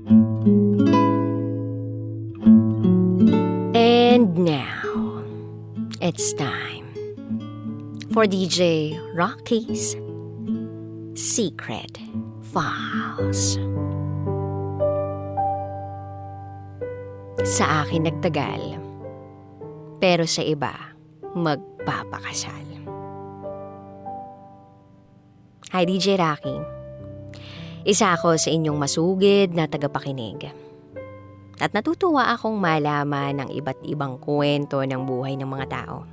And now, it's time for DJ Raqi's Secret Files. Sa akin nagtagal, pero sa iba, magpapakasal. Hi DJ Raqi. Isa ako sa inyong masugid na tagapakinig. At natutuwa akong malaman ng iba't ibang kwento ng buhay ng mga tao.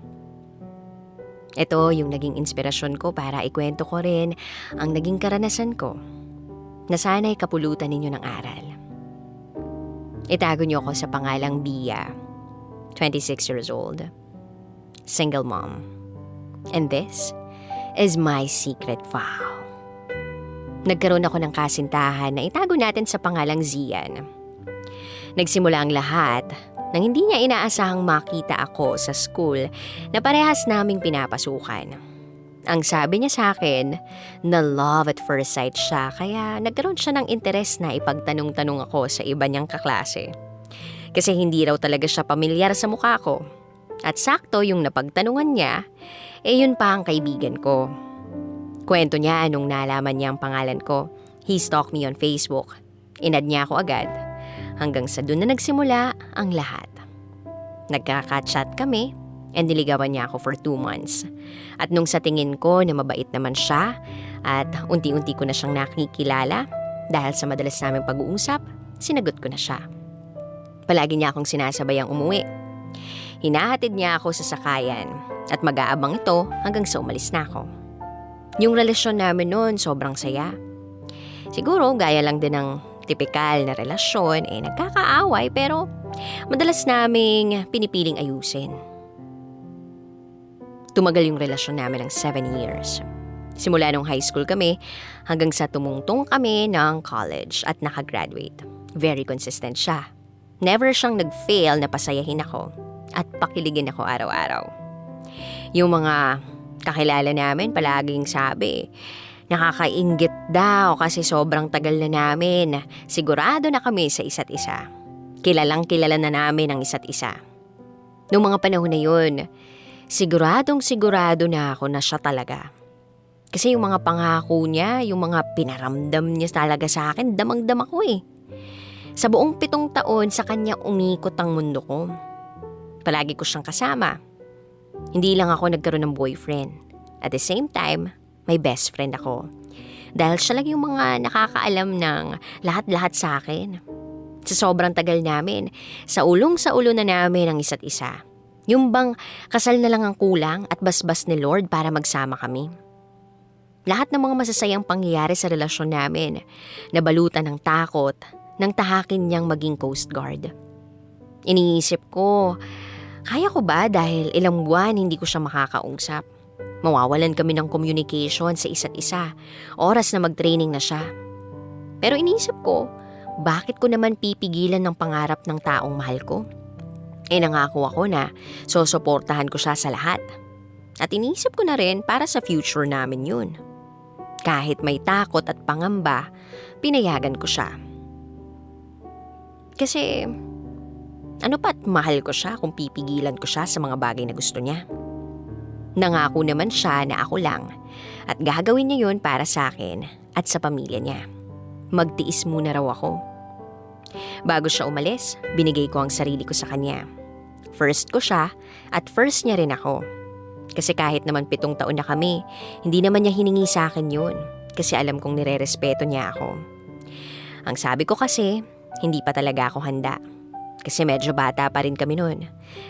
Ito yung naging inspirasyon ko para ikwento ko rin ang naging karanasan ko na sana'y kapulutan ninyo ng aral. Itago niyo ako sa pangalang Bia, 26 years old, single mom. And this is my secret file. Nagkaroon ako ng kasintahan na itago natin sa pangalang Zian. Nagsimula ang lahat nang hindi niya inaasahang makita ako sa school na parehas naming pinapasukan. Ang sabi niya sa akin na love at first sight siya, kaya nagkaroon siya ng interes na ipagtanong-tanong ako sa iba niyang kaklase. Kasi hindi raw talaga siya pamilyar sa mukha ko. At sakto yung napagtanungan niya, yun pa ang kaibigan ko. Kwento niya nung nalaman niya ang pangalan ko, he stalked me on Facebook. Inad niya ako agad. Hanggang sa doon na nagsimula ang lahat. Nagkaka-chat kami and niligawan niya ako for 2 months. At nung sa tingin ko na mabait naman siya at unti-unti ko na siyang nakikilala dahil sa madalas naming pag-uusap, sinagot ko na siya. Palagi niya akong sinasabayang umuwi. Hinahatid niya ako sa sakayan at mag-aabang ito hanggang sa umalis na ako. Yung relasyon namin noon sobrang saya. Siguro gaya lang din ng tipikal na relasyon, nagkakaaway pero madalas naming pinipiling ayusin. Tumagal yung relasyon namin ng 7 years. Simula nung high school kami hanggang sa tumungtong kami ng college at nakagraduate. Very consistent siya. Never siyang nag-fail na pasayahin ako at pakiligin ako araw-araw. Yung mga kakilala namin palaging sabi, nakakainggit daw kasi sobrang tagal na namin. Sigurado na kami sa isa't isa. Kilalang kilala na namin ang isa't isa. Noong mga panahon na yun, siguradong sigurado na ako na siya talaga. Kasi yung mga pangako niya, yung mga pinaramdam niya talaga sa akin, damang-dama ko eh. Sa buong 7 taon, sa kanya umikot ang mundo ko. Palagi ko siyang kasama. Hindi lang ako nagkaroon ng boyfriend. At the same time, may best friend ako. Dahil siya lang yung mga nakakaalam ng lahat-lahat sa akin. Sa sobrang tagal namin, sa ulo na namin ang isa't isa. Yung bang kasal na lang ang kulang at basbas ni Lord para magsama kami. Lahat ng mga masasayang pangyayari sa relasyon namin, nabalutan ng takot, nang tahakin niyang maging Coast Guard. Iniisip ko, kaya ko ba dahil ilang buwan hindi ko siya makakausap? Mawawalan kami ng communication sa isa't isa, oras na mag-training na siya. Pero iniisip ko, bakit ko naman pipigilan ng pangarap ng taong mahal ko? Nangako ako na susuportahan ko siya sa lahat. At iniisip ko na rin para sa future namin yun. Kahit may takot at pangamba, pinayagan ko siya. Kasi ano pa't mahal ko siya kung pipigilan ko siya sa mga bagay na gusto niya. Nangako naman siya na ako lang at gagawin niya yun para sa akin at sa pamilya niya. Magtiis muna raw ako. Bago siya umalis, binigay ko ang sarili ko sa kanya. First ko siya at first niya rin ako. Kasi kahit naman 7 taon na kami, hindi naman niya hiningi sa akin yun kasi alam kong nire-respeto niya ako. Ang sabi ko kasi, hindi pa talaga ako handa. Kasi medyo bata pa rin kami noon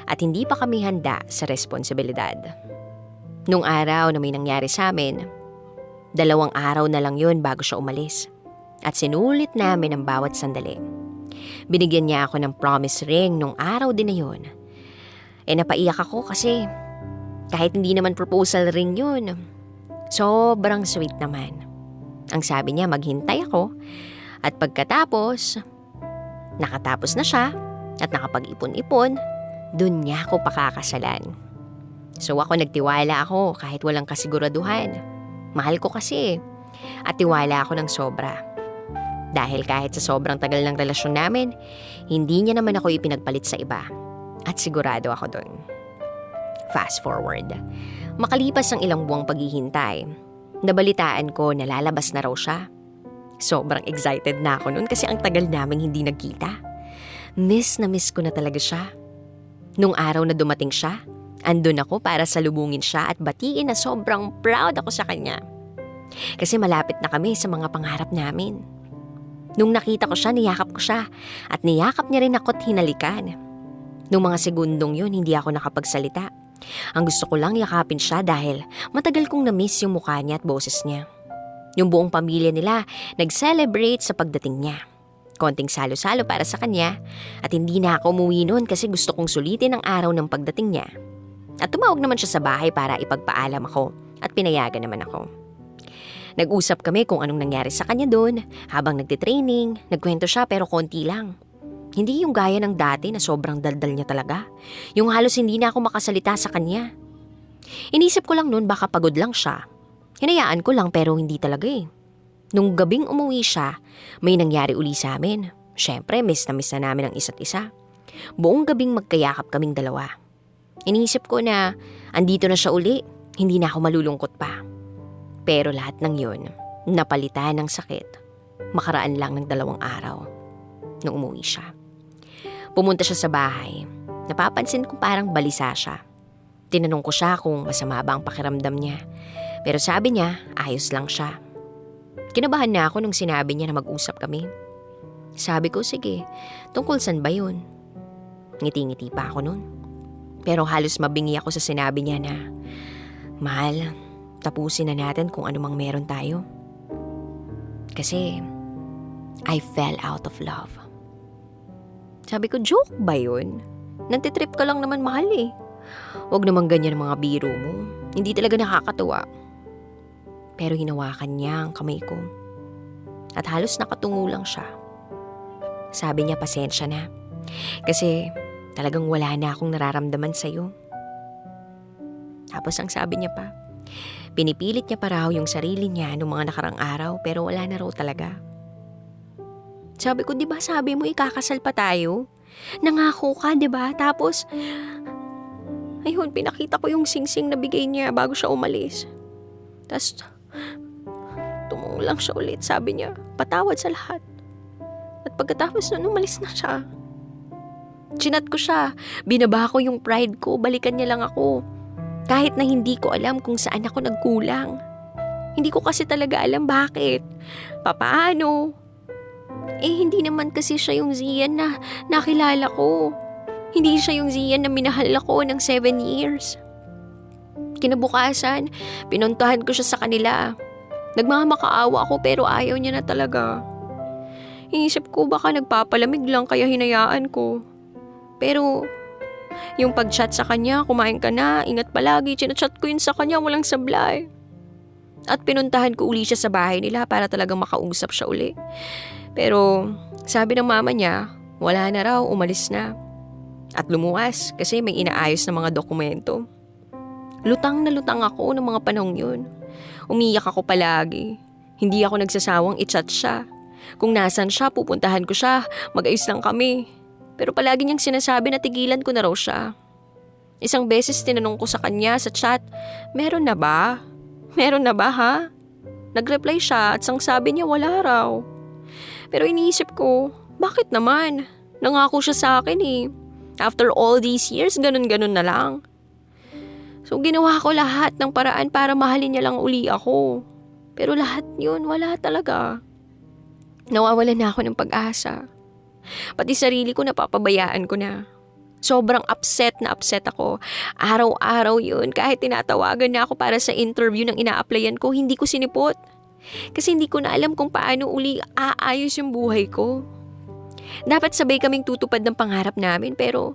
at hindi pa kami handa sa responsibilidad. Nung araw na may nangyari sa amin, 2 araw na lang yun bago siya umalis. At sinulit namin ang bawat sandali. Binigyan niya ako ng promise ring nung araw din na yun. Napaiyak ako kasi kahit hindi naman proposal ring yun, sobrang sweet naman. Ang sabi niya maghintay ako at pagkatapos, nakatapos na siya at nakapag-ipon-ipon, dun niya ako pakakasalan. So ako nagtiwala ako kahit walang kasiguraduhan. Mahal ko kasi at tiwala ako ng sobra. Dahil kahit sa sobrang tagal ng relasyon namin, hindi niya naman ako ipinagpalit sa iba. At sigurado ako doon. Fast forward. Makalipas ang ilang buwang paghihintay, nabalitaan ko na lalabas na raw siya. Sobrang excited na ako noon kasi ang tagal naming hindi nagkita. Miss na miss ko na talaga siya. Nung araw na dumating siya, andun ako para salubungin siya at batiin na sobrang proud ako sa kanya. Kasi malapit na kami sa mga pangarap namin. Nung nakita ko siya, niyakap ko siya at niyakap niya rin ako't hinalikan. Nung mga segundong yun, hindi ako nakapagsalita. Ang gusto ko lang yakapin siya dahil matagal kong na-miss yung mukha niya at boses niya. Yung buong pamilya nila nag-celebrate sa pagdating niya. Konting salo-salo para sa kanya at hindi na ako umuwi noon kasi gusto kong sulitin ang araw ng pagdating niya. At tumawag naman siya sa bahay para ipagpaalam ako at pinayagan naman ako. Nag-usap kami kung anong nangyari sa kanya doon habang nagtitraining, nagkwento siya pero konti lang. Hindi yung gaya ng dati na sobrang daldal niya talaga. Yung halos hindi na ako makasalita sa kanya. Inisip ko lang noon baka pagod lang siya. Hinayaan ko lang pero hindi talaga eh. Nung gabing umuwi siya, may nangyari uli sa amin. Syempre, miss na namin ang isa't isa. Buong gabing magkayakap kaming dalawa. Inisip ko na andito na siya uli, hindi na ako malulungkot pa. Pero lahat ng yun, napalitan ng sakit. Makaraan lang ng 2 araw nung umuwi siya. Pumunta siya sa bahay. Napapansin ko parang balisa siya. Tinanong ko siya kung masama ba ang pakiramdam niya. Pero sabi niya, ayos lang siya. Kinabahan na ako nung sinabi niya na mag-usap kami. Sabi ko, sige, tungkol saan ba yun? Ngiti-ngiti pa ako nun. Pero halos mabingi ako sa sinabi niya na, mahal, tapusin na natin kung anumang meron tayo. Kasi, I fell out of love. Sabi ko, joke ba yun? Nantitrip ka lang naman, mahal eh. Huwag naman ganyan ang mga biro mo. Hindi talaga nakakatuwa. Pero hinawakan niya ang kamay ko. At halos nakatungo lang siya. Sabi niya, pasensya na. Kasi talagang wala na akong nararamdaman sa'yo. Tapos ang sabi niya pa, pinipilit niya pa raw yung sarili niya noong mga nakarang araw pero wala na raw talaga. Sabi ko, di ba sabi mo ikakasal pa tayo? Nangako ka, di ba? Tapos, ayun, pinakita ko yung singsing na bigay niya bago siya umalis. Tapos, tumungo lang siya ulit. Sabi niya, patawad sa lahat. At pagkatapos nun, umalis na siya. Chinat ko siya. Binaba ko yung pride ko. Balikan niya lang ako. Kahit na hindi ko alam kung saan ako nagkulang. Hindi ko kasi talaga alam bakit. Papaano? Hindi naman kasi siya yung Zian na nakilala ko. Hindi siya yung Zian na minahal ako ng 7 years. Kinabukasan, pinuntahan ko siya sa kanila. Nagmamakaawa ako pero ayaw niya na talaga. Inisip ko baka nagpapalamig lang kaya hinayaan ko. Pero yung pag-chat sa kanya, kumain ka na, ingat palagi, chinachat ko yun sa kanya, walang sablay. At pinuntahan ko uli siya sa bahay nila para talagang makausap siya uli. Pero sabi ng mama niya, wala na raw, umalis na. At lumuwas kasi may inaayos na mga dokumento. Lutang na lutang ako ng mga panahong yun. Umiyak ako palagi. Hindi ako nagsasawang i-chat siya. Kung nasan siya, pupuntahan ko siya, mag-ayos lang kami. Pero palagi niyang sinasabi na tigilan ko na raw siya. Isang beses tinanong ko sa kanya sa chat, meron na ba? Meron na ba ha? Nag-reply siya at sabi niya wala raw. Pero iniisip ko, bakit naman? Nangako siya sa akin eh. After all these years, ganun-ganun na lang. So ginawa ko lahat ng paraan para mahalin niya lang uli ako. Pero lahat yun, wala talaga. Nawawalan na ako ng pag-asa. Pati sarili ko napapabayaan ko na. Sobrang upset na upset ako. Araw-araw yun, kahit tinatawagan na ako para sa interview ng ina-applyan ko, hindi ko sinipot. Kasi hindi ko na alam kung paano uli aayos yung buhay ko. Dapat sabay kaming tutupad ng pangarap namin pero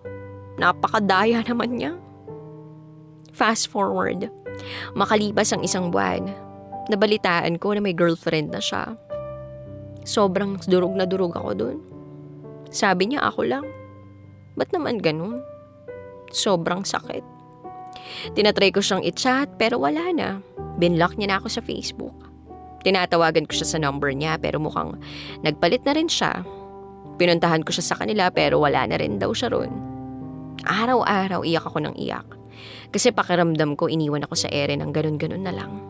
napakadaya naman niya. Fast forward, makalipas ang 1 buwan, nabalitaan ko na may girlfriend na siya. Sobrang durog na durog ako dun. Sabi niya ako lang. Ba't naman ganun? Sobrang sakit. Tinatry ko siyang i-chat pero wala na. Binlock niya na ako sa Facebook. Tinatawagan ko siya sa number niya pero mukhang nagpalit na rin siya. Pinuntahan ko siya sa kanila pero wala na rin daw siya ron. Araw-araw iyak ako ng iyak. Kasi pakiramdam ko iniwan ako sa ere ng ganun-ganun na lang.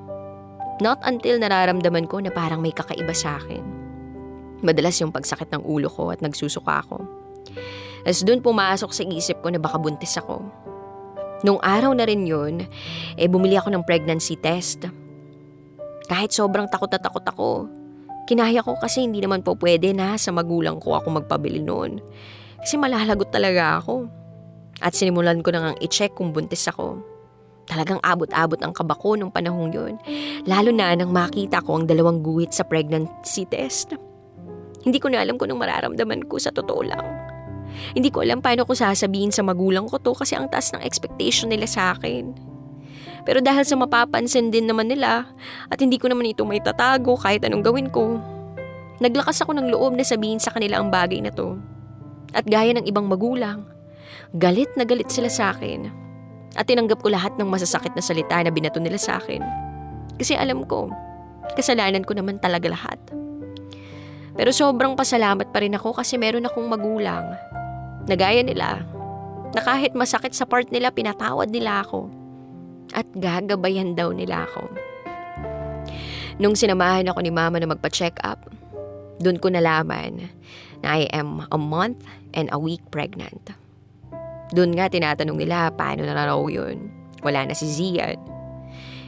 Not until nararamdaman ko na parang may kakaiba sa akin. Madalas yung pagsakit ng ulo ko at nagsusuka ako. As dun pumasok sa isip ko na baka buntis ako. Nung araw na rin yun, bumili ako ng pregnancy test. Kahit sobrang takot na takot ako, kinaya ko kasi hindi naman po pwede na sa magulang ko ako magpabili noon. Kasi malalagot talaga ako. At sinimulan ko na ngang i-check kung buntis ako. Talagang abot-abot ang kaba ko nung panahong yun. Lalo na nang makita ko ang 2 guhit sa pregnancy test. Hindi ko na alam kung anong mararamdaman ko sa totoo lang. Hindi ko alam paano ko sasabihin sa magulang ko to kasi ang taas ng expectation nila sa akin. Pero dahil sa mapapansin din naman nila at hindi ko naman ito may tatago kahit anong gawin ko, naglakas ako ng loob na sabihin sa kanila ang bagay na to. At gaya ng ibang magulang, galit na galit sila sa akin. At tinanggap ko lahat ng masasakit na salita na binato nila sa akin. Kasi alam ko, kasalanan ko naman talaga lahat. Pero sobrang pasalamat pa rin ako kasi meron akong magulang na gaya nila, na kahit masakit sa part nila, pinatawad nila ako. At gagabayan daw nila ako. Nung sinamahan ako ni mama na magpa-check up, doon ko nalaman na I am a month and a week pregnant. Doon nga tinatanong nila paano na raw yun. Wala na si Zian.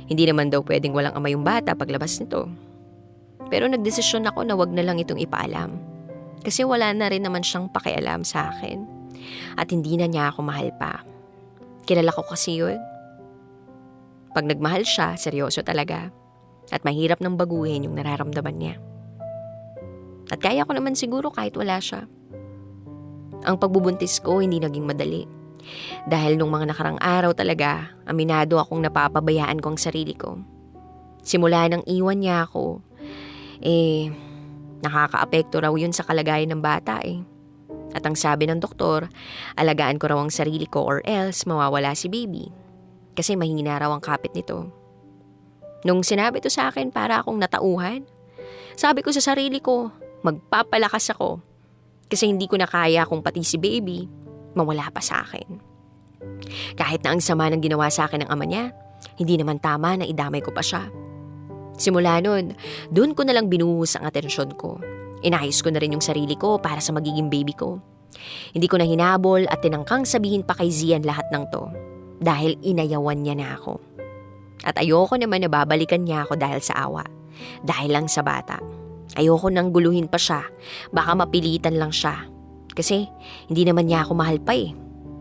Hindi naman daw pwedeng walang ama yung bata paglabas nito. Pero nagdesisyon ako na wag na lang itong ipaalam. Kasi wala na rin naman siyang pakialam sa akin. At hindi na niya ako mahal pa. Kilala ko kasi yun. Pag nagmahal siya, seryoso talaga. At mahirap nang baguhin yung nararamdaman niya. At kaya ko naman siguro kahit wala siya. Ang pagbubuntis ko hindi naging madali. Dahil nung mga nakarang araw talaga, aminado akong napapabayaan ko ang sarili ko. Simula nang iwan niya ako, nakakaapekto raw yun sa kalagayan ng bata . At ang sabi ng doktor, alagaan ko raw ang sarili ko or else mawawala si baby. Kasi mahina raw ang kapit nito. Nung sinabi to sa akin para akong natauhan, sabi ko sa sarili ko, magpapalakas ako. Kasi hindi ko na kaya kung pati si baby, mawala pa sa akin. Kahit na ang sama ng ginawa sa akin ng ama niya, hindi naman tama na idamay ko pa siya. Simula nun, dun ko na lang binuhos ang atensyon ko. Inayos ko na rin yung sarili ko para sa magiging baby ko. Hindi ko na hinabol at tinangkang sabihin pa kay Zian lahat ng to. Dahil inayawan niya na ako. At ayoko naman na babalikan niya ako dahil sa awa. Dahil lang sa bata. Ayoko nang guluhin pa siya. Baka mapilitan lang siya. Kasi hindi naman niya ako mahal pa .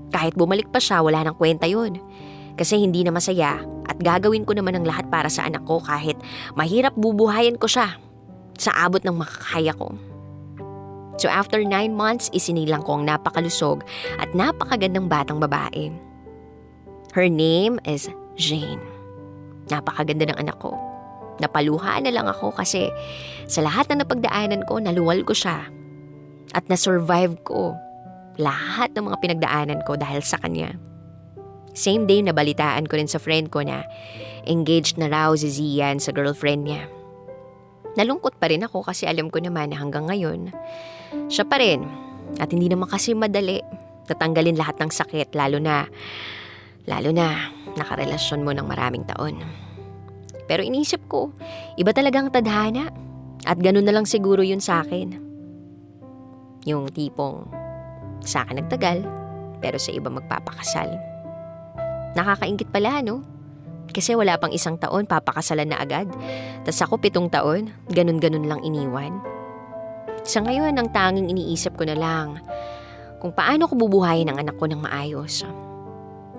Kahit bumalik pa siya, wala nang kwenta yun. Kasi hindi na masaya at gagawin ko naman ang lahat para sa anak ko kahit mahirap bubuhayin ko siya sa abot ng makakaya ko. So after 9 months, isinilang ko ang napakalusog at napakagandang batang babae. Her name is Jane. Napakaganda ng anak ko. Napaluha na lang ako kasi sa lahat na napagdaanan ko, naluwal ko siya. At na-survive ko lahat ng mga pinagdaanan ko dahil sa kanya. Same day nabalitaan ko rin sa friend ko na engaged na raw si Zian sa girlfriend niya. Nalungkot pa rin ako kasi alam ko naman na hanggang ngayon, siya pa rin. At hindi naman kasi madali tatanggalin lahat ng sakit lalo na nakarelasyon mo ng maraming taon. Pero inisip ko, iba talagang tadhana. At ganun na lang siguro yun sa akin. Yung tipong sa akin nagtagal, pero sa iba magpapakasal. Nakakaingit pala, no? Kasi wala pang 1 taon, papakasalan na agad. Tas ako 7 taon, ganun-ganun lang iniwan. Sa ngayon, ang tanging iniisip ko na lang, kung paano ko bubuhayin ang anak ko ng maayos.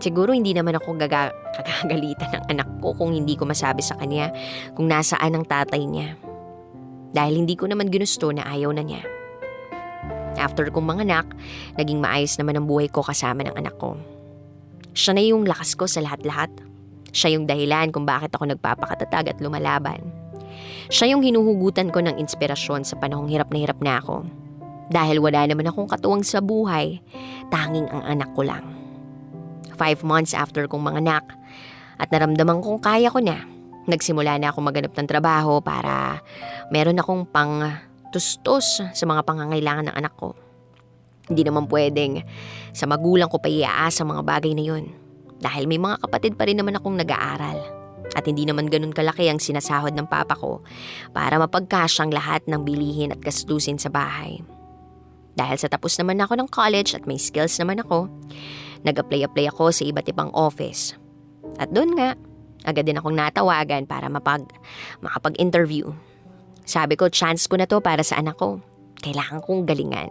Siguro hindi naman ako kagagalitan ng anak ko kung hindi ko masabi sa kanya kung nasaan ang tatay niya. Dahil hindi ko naman ginusto na ayaw na niya. After kong manganak, naging maayos naman ang buhay ko kasama ng anak ko. Siya na yung lakas ko sa lahat-lahat. Siya yung dahilan kung bakit ako nagpapakatatag at lumalaban. Siya yung hinuhugutan ko ng inspirasyon sa panahong hirap na ako. Dahil wala naman akong katuwang sa buhay, tanging ang anak ko lang. 5 months after kong manganak at naramdaman kong kaya ko na, Nagsimula na ako maghanap ng trabaho para meron akong pang tustos sa mga pangangailangan ng anak ko. Hindi naman pwedeng sa magulang ko pa iaasa mga bagay na yun. Dahil may mga kapatid pa rin naman akong nag-aaral. At hindi naman ganun kalaki ang sinasahod ng papa ko para mapagkasyang lahat ng bilihin at gastusin sa bahay. Dahil sa tapos naman ako ng college at may skills naman ako, nag-apply ako sa iba't ibang office. At doon nga, agad din akong natawagan para makapag-interview. Sabi ko, chance ko na to para sa anak ko. Kailangan kong galingan.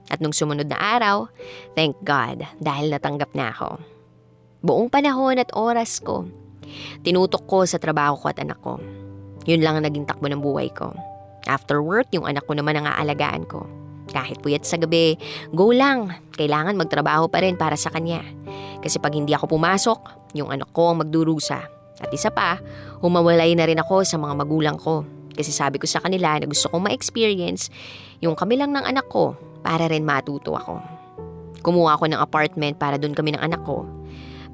At nung sumunod na araw, thank God dahil natanggap na ako. Buong panahon at oras ko, tinutok ko sa trabaho ko at anak ko. Yun lang ang naging takbo ng buhay ko. After work, yung anak ko naman ang aalagaan ko. Kahit puyat sa gabi, go lang. Kailangan magtrabaho pa rin para sa kanya. Kasi pag hindi ako pumasok, yung anak ko ang magdurusa. At isa pa, humawalay na rin ako sa mga magulang ko. Kasi sabi ko sa kanila na gusto kong ma-experience yung kami lang ng anak ko para rin matuto ako. Kumuha ako ng apartment para doon kami ng anak ko.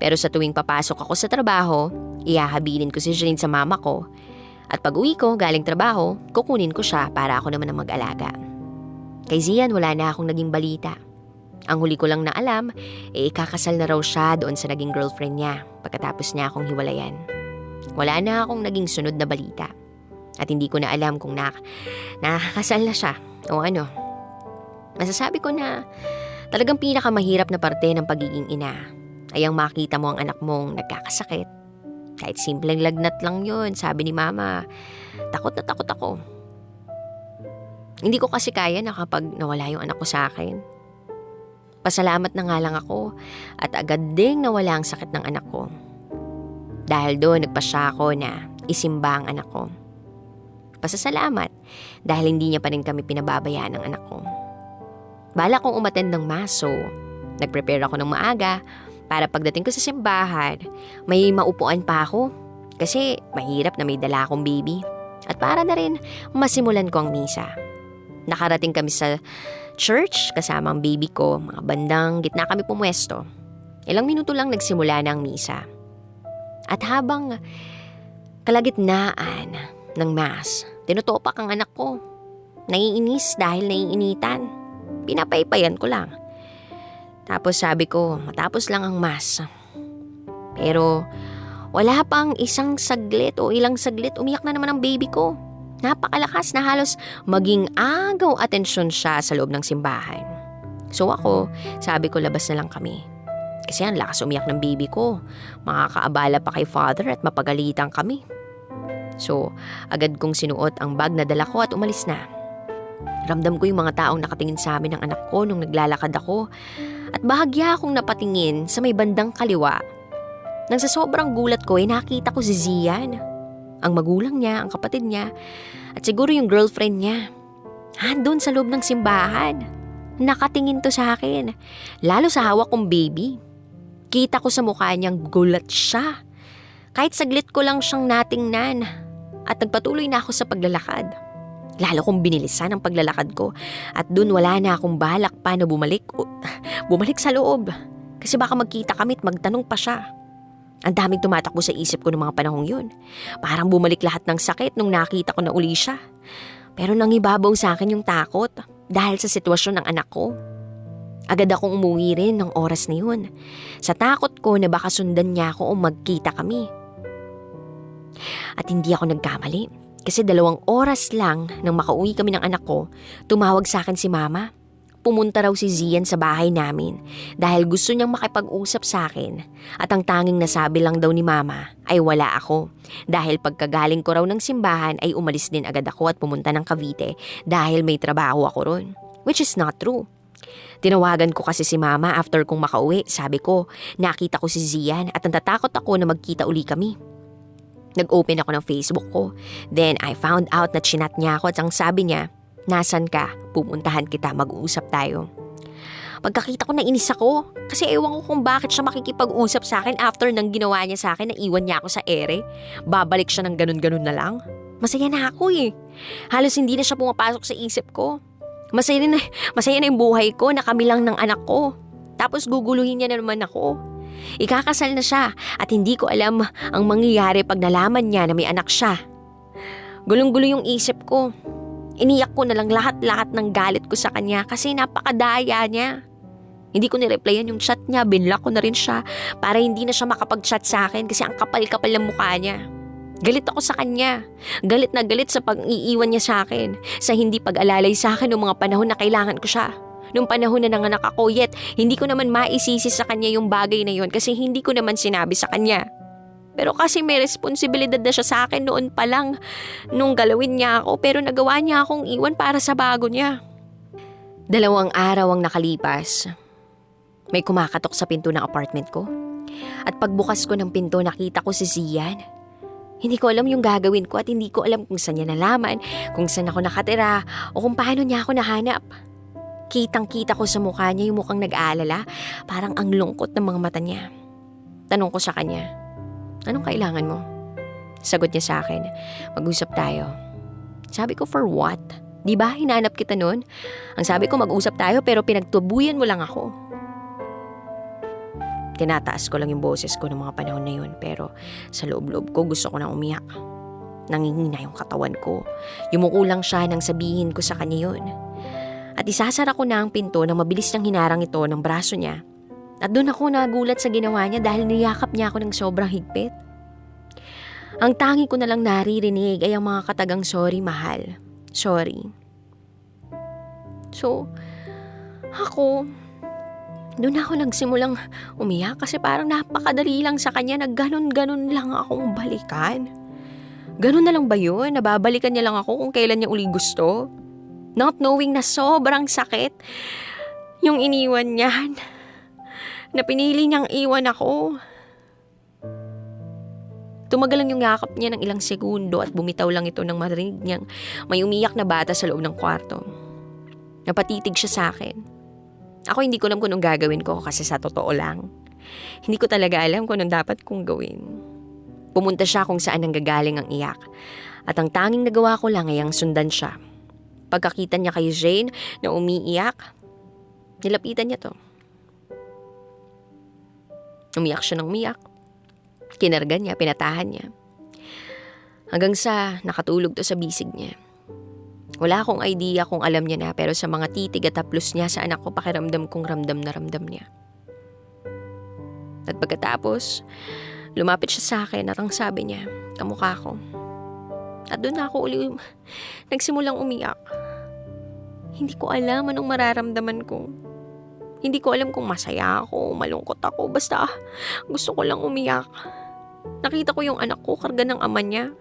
Pero sa tuwing papasok ako sa trabaho, ihahabilin ko si Jeline sa mama ko. At pag uwi ko galing trabaho, kukunin ko siya para ako naman ang mag-alaga. Kay Zian wala na akong naging balita. Ang huli ko lang na alam, ikakasal na raw siya doon sa naging girlfriend niya pagkatapos niya akong hiwalayan. Wala na akong naging sunod na balita. At hindi ko na alam kung nakakasal na siya o ano. Masasabi ko na talagang pinakamahirap na parte ng pagiging ina ay ang makita mo ang anak mong nagkakasakit. Kahit simpleng lagnat lang yun, sabi ni mama, takot na takot ako. Hindi ko kasi kaya na kapag nawala yung anak ko sa akin. Pasalamat na nga lang ako at agad ding nawala ang sakit ng anak ko. Dahil doon nagpasya ako na isimba ang anak ko. Pasasalamat dahil hindi niya pa rin kami pinababayaan ng anak ko. Bala kong umattend ng maso, nagprepare ako ng maaga para pagdating ko sa simbahan, may maupuan pa ako kasi mahirap na may dala akong baby at para na rin masimulan ko ang misa. Nakarating kami sa church kasama ang baby ko, mga bandang gitna kami pumwesto. Ilang minuto lang nagsimula na ang misa. At habang kalagitnaan ng mass, tinutupak ang anak ko. Naiinis dahil naiinitan. Pinapaypayan ko lang. Tapos sabi ko, matapos lang ang mass. Pero wala pang isang saglit o ilang saglit, umiyak na naman ang baby ko. Napakalakas na halos maging agaw atensyon siya sa loob ng simbahan. So ako, sabi ko labas na lang kami. Kasi ang lakas umiyak ng baby ko. Makakaabala pa kay father at mapagalitan kami. So agad kong sinuot ang bag na dala ko at umalis na. Ramdam ko yung mga taong nakatingin sa amin ng anak ko nung naglalakad ako. At bahagya akong napatingin sa may bandang kaliwa. Nang sa sobrang gulat ko, nakita ko si Zian. Ang magulang niya, ang kapatid niya, at siguro yung girlfriend niya. Doon sa loob ng simbahan. Nakatingin to sa akin. Lalo sa hawak kong baby. Kita ko sa mukha niyang gulat siya. Kahit saglit ko lang siyang natingnan. At nagpatuloy na ako sa paglalakad. Lalo kong binilisan ang paglalakad ko. At doon wala na akong balak pa na bumalik sa loob. Kasi baka magkita kami at magtanong pa siya. Ang daming tumatakbo sa isip ko ng mga panahong yun. Parang bumalik lahat ng sakit nung nakita ko na uli siya. Pero nangibabaw sa akin yung takot dahil sa sitwasyon ng anak ko. Agad akong umuwi rin ng oras na yun. Sa takot ko na baka sundan niya ako o magkita kami. At hindi ako nagkamali. Kasi 2 oras lang nang makauwi kami ng anak ko, tumawag sa akin si mama. Pumunta raw si Zian sa bahay namin dahil gusto niyang makipag-usap sa akin. At ang tanging nasabi lang daw ni mama ay wala ako. Dahil pagkagaling ko raw ng simbahan ay umalis din agad ako at pumunta ng Cavite dahil may trabaho ako ron. Which is not true. Tinawagan ko kasi si mama after kong makauwi. Sabi ko, nakita ko si Zian at natatakot ako na magkita uli kami. Nag-open ako ng Facebook ko. Then I found out na chinat niya ako at ang sabi niya, nasan ka? Pupuntahan kita, mag-uusap tayo. Pagkakita ko nainis ako kasi ewan ko kung bakit siya makikipag-usap sa akin after nang ginawa niya sa akin na iwan niya ako sa ere. Babalik siya ng ganun-ganun na lang. Masaya na ako eh. Halos hindi na siya pumapasok sa isip ko. Masaya na yung buhay ko na kami lang ng anak ko. Tapos guguluhin niya na naman ako. Ikakasal na siya at hindi ko alam ang mangyayari pag nalaman niya na may anak siya. Gulong-gulo yung isip ko. Iniyak ko na lang lahat-lahat ng galit ko sa kanya kasi napakadaya niya. Hindi ko nireplyan yung chat niya, binlock ko na rin siya para hindi na siya makapag-chat sa akin kasi ang kapal-kapal ng mukha niya. Galit ako sa kanya. Galit na galit sa pag-iiwan niya sa akin, sa hindi pag-alalay sa akin noong mga panahon na kailangan ko siya. Noong panahon na nanganak ako, yet hindi ko naman maisisi sa kanya yung bagay na yon kasi hindi ko naman sinabi sa kanya. Pero kasi may responsibilidad na siya sa akin noon pa lang nung galawin niya ako pero nagawa niya akong iwan para sa bago niya. 2 araw ang nakalipas. May kumakatok sa pinto ng apartment ko. At pagbukas ko ng pinto nakita ko si Zian. Hindi ko alam yung gagawin ko at hindi ko alam kung saan niya nalaman, kung saan ako nakatira o kung paano niya ako nahanap. Kitang-kita ko sa mukha niya yung mukhang nag-aalala, parang ang lungkot ng mga mata niya. Tanong ko sa kanya, anong kailangan mo? Sagot niya sa akin, mag-usap tayo. Sabi ko, for what? Di ba hinanap kita nun? Ang sabi ko, mag-usap tayo pero pinagtubuyan mo lang ako. Tinataas ko lang yung boses ko ng mga panahon na yun pero sa loob-loob ko gusto ko nang umiyak. Nangingina yung katawan ko. Yumuko lang siya nang sabihin ko sa kanya yun. At isasara ko na ang pinto nang mabilis niyang hinarang ito ng braso niya. At doon ako nagulat sa ginawa niya dahil niyakap niya ako ng sobrang higpit. Ang tangi ko na lang naririnig ay ang mga katagang sorry mahal. Sorry. So, doon ako nagsimulang umiyak kasi parang napakadali lang sa kanya na ganun-ganun lang akong balikan. Ganun na lang ba yun? Nababalikan niya lang ako kung kailan niya uli gusto? Not knowing na sobrang sakit yung iniwan niya. Na pinili niyang iwan ako. Tumagal lang yung yakap niya ng ilang segundo at bumitaw lang ito nang marinig niyang may umiyak na bata sa loob ng kwarto. Napatitig siya sa akin. Ako hindi ko alam kung anong gagawin ko kasi sa totoo lang. Hindi ko talaga alam kung anong dapat kong gawin. Pumunta siya kung saan nanggagaling ang iyak. At ang tanging nagawa ko lang ay ang sundan siya. Pagkakita niya kay Jane na umiiyak, nilapitan niya to. Umiyak siya ng umiyak. Kinargan niya, pinatahan niya. Hanggang sa nakatulog to sa bisig niya. Wala akong idea kung alam niya na pero sa mga titig at haplos niya sa anak ko pakiramdam kong ramdam na ramdam niya. At pagkatapos, lumapit siya sa akin at ang sabi niya, kamukha ko. At doon ako uli nagsimulang umiyak. Hindi ko alam anong mararamdaman ko. Hindi ko alam kung masaya ako, malungkot ako. Basta gusto ko lang umiyak. Nakita ko yung anak ko karga ng ama niya.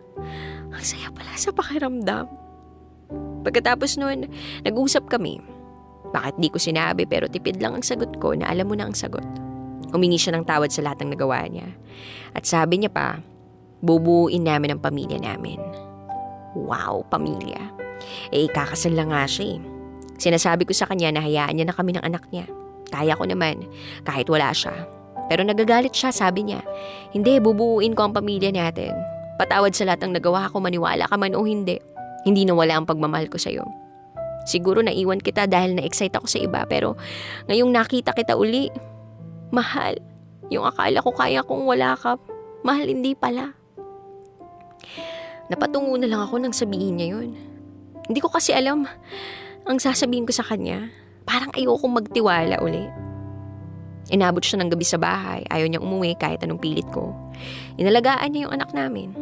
Ang saya pala sa pakiramdam. Pagkatapos nun, nag-usap kami. Bakit di ko sinabi pero tipid lang ang sagot ko na alam mo na ang sagot. Humingi siya ng tawad sa lahat ng nagawa niya. At sabi niya pa, bubuuin namin ang pamilya namin. Wow, pamilya. Ikakasal lang nga siya eh. Sinasabi ko sa kanya na hayaan niya na kami ng anak niya. Kaya ko naman, kahit wala siya. Pero nagagalit siya, sabi niya. Hindi, bubuuin ko ang pamilya natin. Patawad sa lahat ng nagawa ko, maniwala ka man o hindi. Hindi nawala ang pagmamahal ko sa'yo. Siguro naiwan kita dahil na-excite ako sa iba pero ngayong nakita kita uli, mahal. Yung akala ko kaya kung wala ka, mahal hindi pala. Napatungo na lang ako nang sabihin niya yun. Hindi ko kasi alam ang sasabihin ko sa kanya. Parang ayokong magtiwala uli. Inabot siya ng gabi sa bahay. Ayaw niyang umuwi kahit anong pilit ko. Inalagaan niya yung anak namin.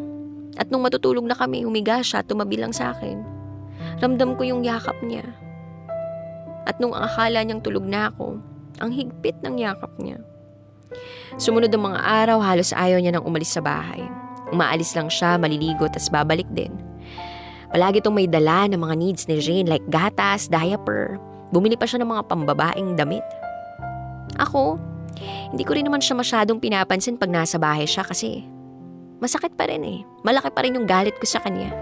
At nung matutulog na kami, humiga siya, tumabi lang sa akin. Ramdam ko yung yakap niya. At nung akala niyang tulog na ako, ang higpit ng yakap niya. Sumunod ang mga araw, halos ayaw niya nang umalis sa bahay. Umaalis lang siya, maliligo, tas babalik din. Palagi itong may dala ng mga needs ni Jane like gatas, diaper. Bumili pa siya ng mga pambabaeng damit. Ako, hindi ko rin naman siya masyadong pinapansin pag nasa bahay siya kasi masakit pa rin eh. Malaki pa rin yung galit ko sa kanya.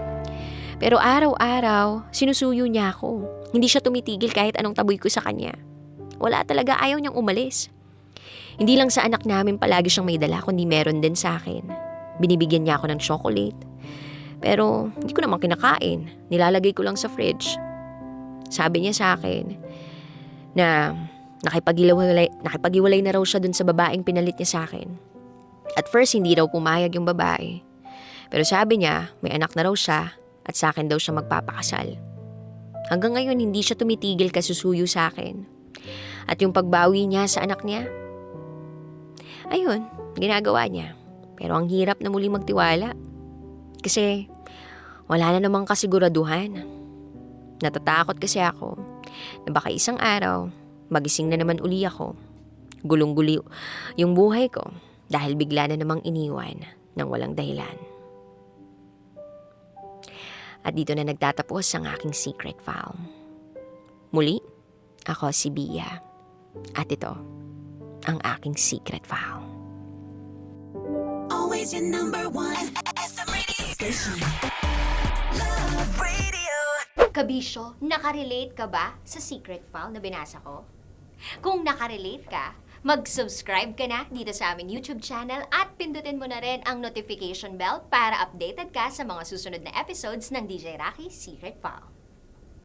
Pero araw-araw, sinusuyo niya ako. Hindi siya tumitigil kahit anong taboy ko sa kanya. Wala talaga, ayaw niyang umalis. Hindi lang sa anak namin palagi siyang may dala, kundi meron din sa akin. Binibigyan niya ako ng chocolate. Pero hindi ko naman kinakain. Nilalagay ko lang sa fridge. Sabi niya sa akin na nakipag-iwalay na raw siya dun sa babaeng pinalit niya sa akin. At first, hindi raw pumayag yung babae. Pero sabi niya, may anak na raw siya at sa akin daw siya magpapakasal. Hanggang ngayon, hindi siya tumitigil kasusuyo sa akin. At yung pagbawi niya sa anak niya, ayun, ginagawa niya. Pero ang hirap na muli magtiwala. Kasi wala na namang kasiguraduhan. Natatakot kasi ako na baka isang araw, magising na naman uli ako. Gulong-guli yung buhay ko dahil bigla na namang iniwan ng walang dahilan. At dito na nagtatapos ang aking secret file. Muli, ako si Bia. At ito, ang aking secret file. Always your number one SM radio station. Love Radio. Kabisyo, nakarelate ka ba sa secret file na binasa ko? Kung nakarelate ka, mag-subscribe ka na dito sa aming YouTube channel at pindutin mo na rin ang notification bell para updated ka sa mga susunod na episodes ng DJ Raqi Secret File.